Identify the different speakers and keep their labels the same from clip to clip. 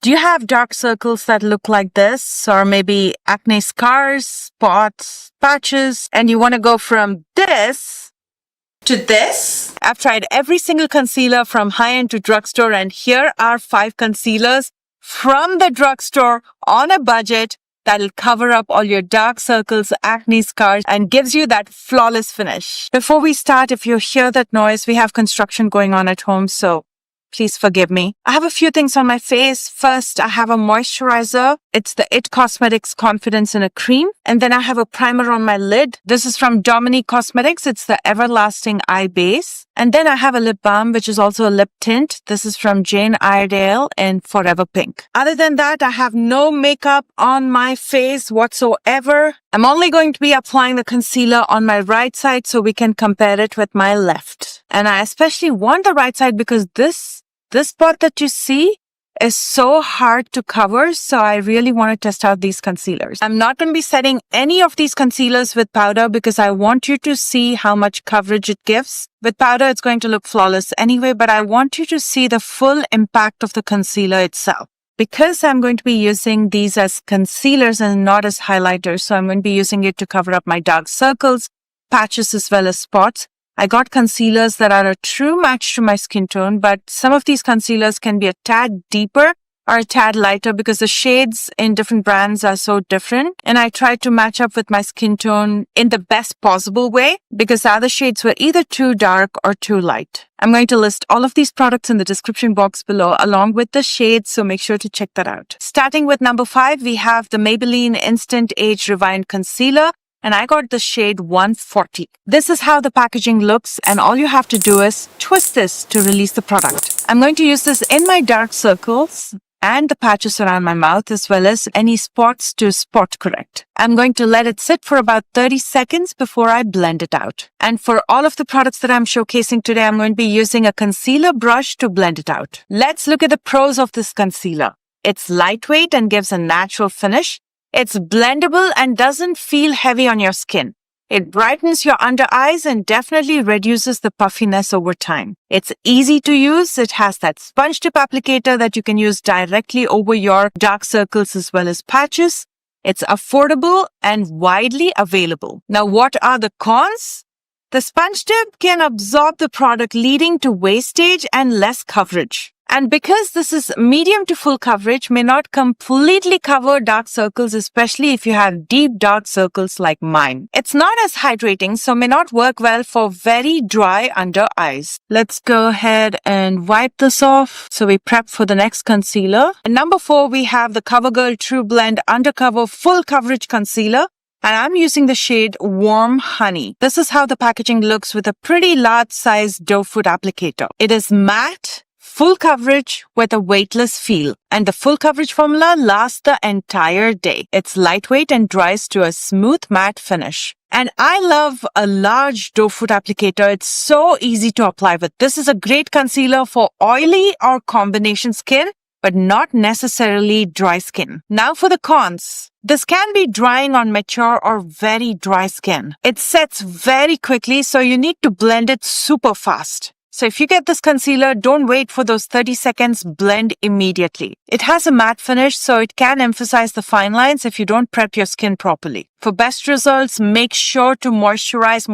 Speaker 1: Do you have dark circles that look like this? Or maybe acne scars, spots, patches, and you want to go from this to this? I've tried every single concealer from high-end to drugstore, and here are 5 concealers from the drugstore on a budget that'll cover up all your dark circles, acne scars, and gives you that flawless finish. Before we start, if you hear that noise, we have construction going on at home, so please forgive me. I have a few things on my face. First, I have a moisturizer. It's the It Cosmetics Confidence in a Cream. And then I have a primer on my lid. This is from Dominique Cosmetics. It's the Everlasting Eye Base. And then I have a lip balm, which is also a lip tint. This is from Jane Iredale in Forever Pink. Other than that, I have no makeup on my face whatsoever. I'm only going to be applying the concealer on my right side so we can compare it with my left. And I especially want the right side because this spot that you see is so hard to cover, so I really want to test out these concealers. I'm not going to be setting any of these concealers with powder because I want you to see how much coverage it gives. With powder, it's going to look flawless anyway, but I want you to see the full impact of the concealer itself. Because I'm going to be using these as concealers and not as highlighters, so I'm going to be using it to cover up my dark circles, patches, as well as spots. I got concealers that are a true match to my skin tone, but some of these concealers can be a tad deeper or a tad lighter because the shades in different brands are so different. And I tried to match up with my skin tone in the best possible way because the other shades were either too dark or too light. I'm going to list all of these products in the description box below along with the shades, so make sure to check that out. Starting with number 5, we have the Maybelline Instant Age Rewind Concealer. And I got the shade 140. This is how the packaging looks, and all you have to do is twist this to release the product. I'm going to use this in my dark circles and the patches around my mouth, as well as any spots to spot correct. I'm going to let it sit for about 30 seconds before I blend it out. And for all of the products that I'm showcasing today, I'm going to be using a concealer brush to blend it out. Let's look at the pros of this concealer. It's lightweight and gives a natural finish. It's blendable and doesn't feel heavy on your skin. It brightens your under eyes and definitely reduces the puffiness over time. It's easy to use. It has that sponge tip applicator that you can use directly over your dark circles as well as patches. It's affordable and widely available. Now, what are the cons? The sponge tip can absorb the product, leading to wastage and less coverage. And because this is medium to full coverage, may not completely cover dark circles, especially if you have deep dark circles like mine. It's not as hydrating, so may not work well for very dry under eyes. Let's go ahead and wipe this off so we prep for the next concealer. And number 4, we have the CoverGirl True Blend Undercover Full Coverage Concealer. And I'm using the shade Warm Honey. This is how the packaging looks with a pretty large size doe foot applicator. It is matte, full coverage with a weightless feel, and the full coverage formula lasts the entire day. It's lightweight and dries to a smooth matte finish. And I love a large doe foot applicator. It's so easy to apply with. This is a great concealer for oily or combination skin, but not necessarily dry skin. Now for the cons. This can be drying on mature or very dry skin. It sets very quickly, so you need to blend it super fast. So if you get this concealer, don't wait for those 30 seconds, blend immediately. It has a matte finish, so it can emphasize the fine lines if you don't prep your skin properly. For best results, make sure to moisturize.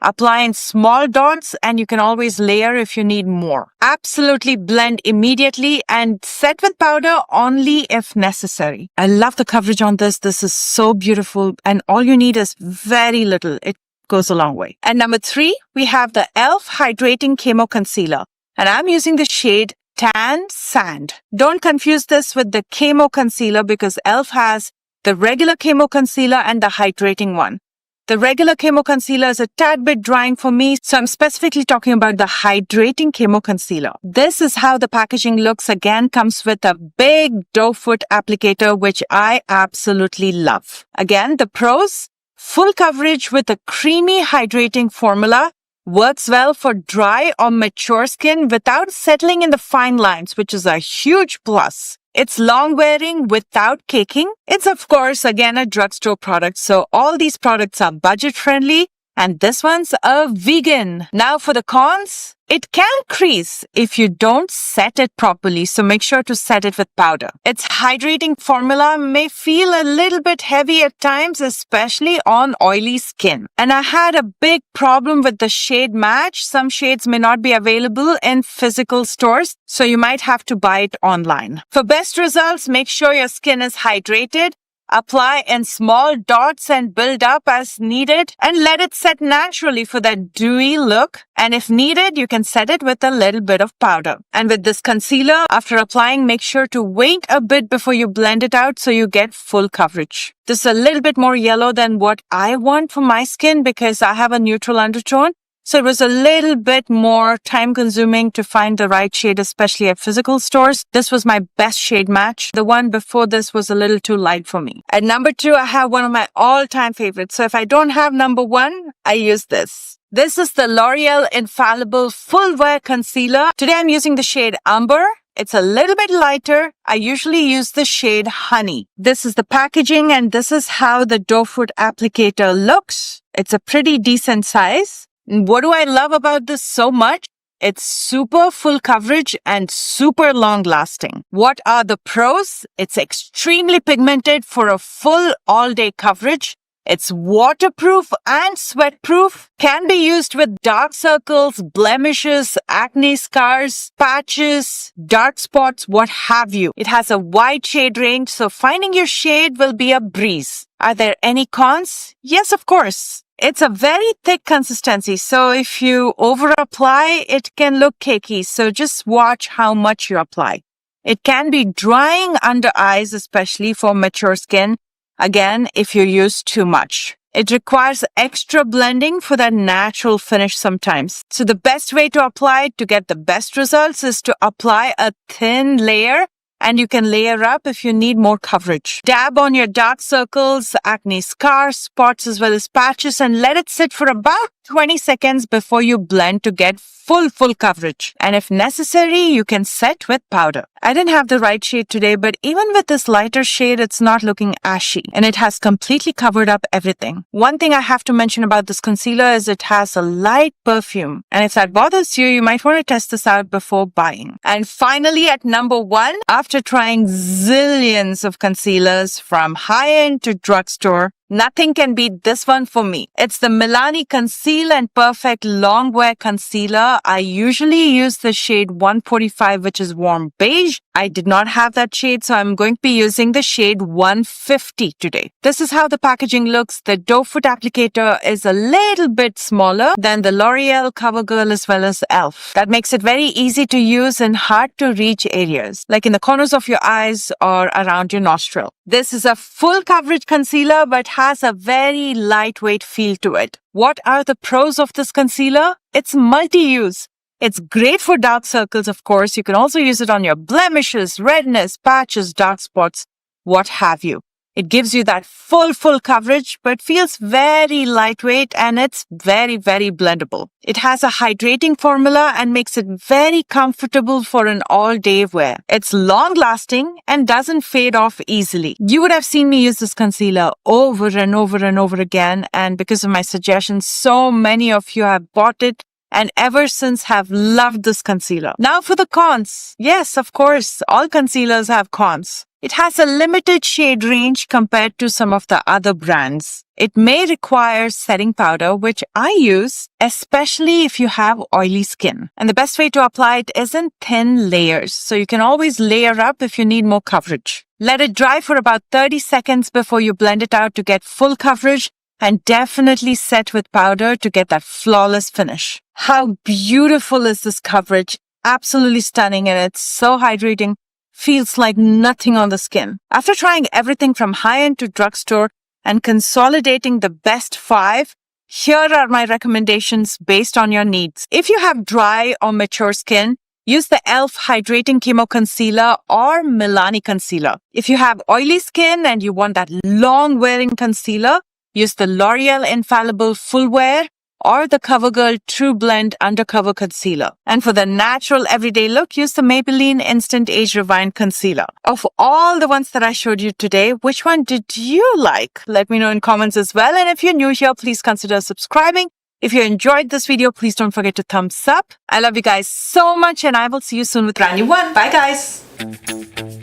Speaker 1: Apply in small dots, and you can always layer if you need more. Absolutely blend immediately and set with powder only if necessary. I love the coverage on this. This is so beautiful, and all you need is very little. It goes a long way. And number 3, we have the e.l.f. Hydrating Camo Concealer, and I'm using the shade Tan Sand. Don't confuse this with the Camo Concealer because e.l.f. has the regular Camo Concealer and the hydrating one. The regular Camo Concealer is a tad bit drying for me, so I'm specifically talking about the Hydrating Camo Concealer. This is how the packaging looks. Again, comes with a big doe foot applicator, which I absolutely love. Again, the pros: full coverage with a creamy hydrating formula, works well for dry or mature skin without settling in the fine lines, which is a huge plus. It's long wearing without caking. It's of course again a drugstore product, so all these products are budget friendly And this one's a vegan. Now for the cons, it can crease if you don't set it properly, so make sure to set it with powder. Its hydrating formula may feel a little bit heavy at times, especially on oily skin. And I had a big problem with the shade match. Some shades may not be available in physical stores, so you might have to buy it online. For best results, make sure your skin is hydrated. Apply in small dots and build up as needed, and let it set naturally for that dewy look. And if needed, you can set it with a little bit of powder. And with this concealer, after applying, make sure to wait a bit before you blend it out so you get full coverage. This is a little bit more yellow than what I want for my skin because I have a neutral undertone. So it was a little bit more time consuming to find the right shade, especially at physical stores. This was my best shade match. The one before this was a little too light for me. At number 2, I have one of my all-time favorites. So if I don't have number 1, I use this. This is the L'Oreal Infallible Full Wear Concealer. Today I'm using the shade Umber. It's a little bit lighter. I usually use the shade Honey. This is the packaging and this is how the doe foot applicator looks. It's a pretty decent size. What do I love about this so much? It's super full coverage and super long lasting. What are the pros? It's extremely pigmented for a full all-day coverage. It's waterproof and sweat-proof. Can be used with dark circles, blemishes, acne scars, patches, dark spots, what have you. It has a wide shade range, so finding your shade will be a breeze. Are there any cons? Yes, of course. It's a very thick consistency, so if you over-apply, it can look cakey, so just watch how much you apply. It can be drying under eyes, especially for mature skin, again, if you use too much. It requires extra blending for that natural finish sometimes. So the best way to apply it to get the best results is to apply a thin layer, and you can layer up if you need more coverage. Dab on your dark circles, acne scars, spots as well as patches, and let it sit for about 20 seconds before you blend to get full coverage. And if necessary, you can set with powder. I didn't have the right shade today, but even with this lighter shade, it's not looking ashy and it has completely covered up everything. One thing I have to mention about this concealer is it has a light perfume. And if that bothers you, you might want to test this out before buying. And finally, at number 1, after trying zillions of concealers from high-end to drugstore, nothing can beat this one for me. It's the Milani Conceal and Perfect Long Wear Concealer. I usually use the shade 145, which is warm beige. I did not have that shade, so I'm going to be using the shade 150 today. This is how the packaging looks. The doe foot applicator is a little bit smaller than the L'Oreal CoverGirl as well as e.l.f. That makes it very easy to use in hard to reach areas, like in the corners of your eyes or around your nostril. This is a full coverage concealer, but has a very lightweight feel to it. What are the pros of this concealer? It's multi-use. It's great for dark circles, of course. You can also use it on your blemishes, redness, patches, dark spots, what have you. It gives you that full coverage, but feels very lightweight and it's very blendable. It has a hydrating formula and makes it very comfortable for an all-day wear. It's long-lasting and doesn't fade off easily. You would have seen me use this concealer over and over again, and because of my suggestions, so many of you have bought it and ever since have loved this concealer. Now for the cons. Yes, of course, all concealers have cons. It has a limited shade range compared to some of the other brands. It may require setting powder, which I use, especially if you have oily skin. And the best way to apply it is in thin layers, so you can always layer up if you need more coverage. Let it dry for about 30 seconds before you blend it out to get full coverage, and definitely set with powder to get that flawless finish. How beautiful is this coverage? Absolutely stunning, and it's so hydrating. Feels like nothing on the skin. After trying everything from high-end to drugstore and consolidating the best 5, here are my recommendations based on your needs. If you have dry or mature skin, use the e.l.f. Hydrating Chemo Concealer or Milani Concealer. If you have oily skin and you want that long-wearing concealer, use the L'Oreal Infallible Full Wear or the CoverGirl True Blend Undercover Concealer. And for the natural everyday look, use the Maybelline Instant Age Rewind Concealer. Of all the ones that I showed you today, which one did you like? Let me know in comments as well. And if you're new here, please consider subscribing. If you enjoyed this video, please don't forget to thumbs up. I love you guys so much, and I will see you soon with brand new one. Bye guys.